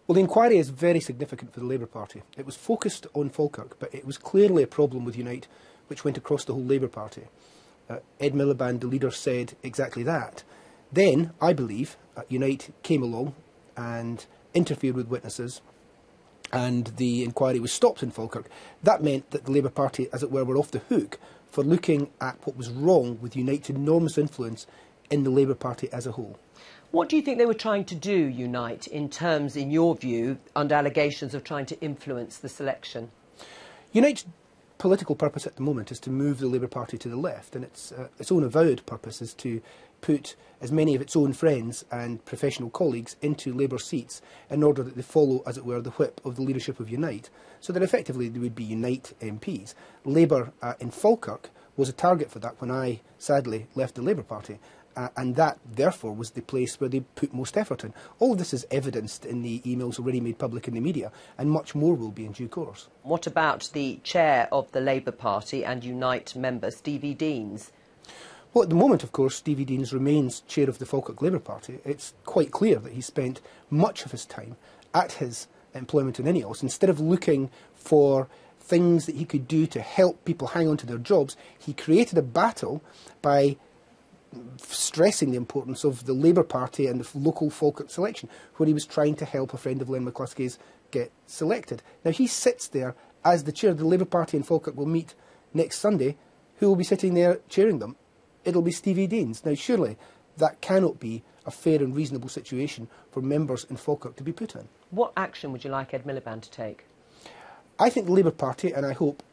Well, the inquiry is very significant for the Labour Party. It was focused on Falkirk, but it was clearly a problem with Unite, which went across the whole Labour Party. Ed Miliband, the leader, said exactly that. Then, I believe, Unite came along and interfered with witnesses, and the inquiry was stopped in Falkirk. That meant that the Labour Party, as it were off the hook for looking at what was wrong with Unite's enormous influence in the Labour Party as a whole. What do you think they were trying to do, Unite, in terms, in your view, under allegations of trying to influence the selection? Unite's political purpose at the moment is to move the Labour Party to the left, and its own avowed purpose is to put as many of its own friends and professional colleagues into Labour seats in order that they follow, as it were, the whip of the leadership of Unite, so that effectively they would be Unite MPs. Labour in Falkirk was a target for that when I, sadly, left the Labour Party. And that, therefore, was the place where they put most effort in. All of this is evidenced in the emails already made public in the media, and much more will be in due course. What about the chair of the Labour Party and Unite member, Stevie Deans? Well, at the moment, of course, Stevie Deans remains chair of the Falkirk Labour Party. It's quite clear that he spent much of his time at his employment in INEOS. Instead of looking for things that he could do to help people hang on to their jobs, he created a battle by stressing the importance of the Labour Party and the local Falkirk selection, where he was trying to help a friend of Len McCluskey's get selected. Now, he sits there as the chair. The Labour Party in Falkirk will meet next Sunday. Who will be sitting there chairing them? It'll be Stevie Deans. Now, surely that cannot be a fair and reasonable situation for members in Falkirk to be put in. What action would you like Ed Miliband to take? I think the Labour Party, and I hope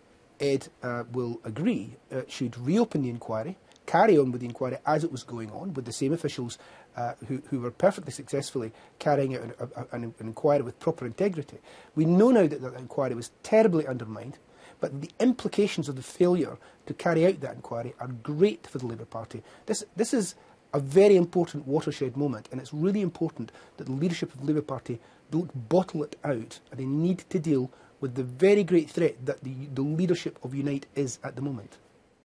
Ed will agree, should reopen the inquiry, carry on with the inquiry as it was going on, with the same officials who were perfectly successfully carrying out an inquiry with proper integrity. We know now that that inquiry was terribly undermined, but the implications of the failure to carry out that inquiry are great for the Labour Party. This is a very important watershed moment, and it's really important that the leadership of the Labour Party don't bottle it out, and they need to deal with the very great threat that the leadership of Unite is at the moment.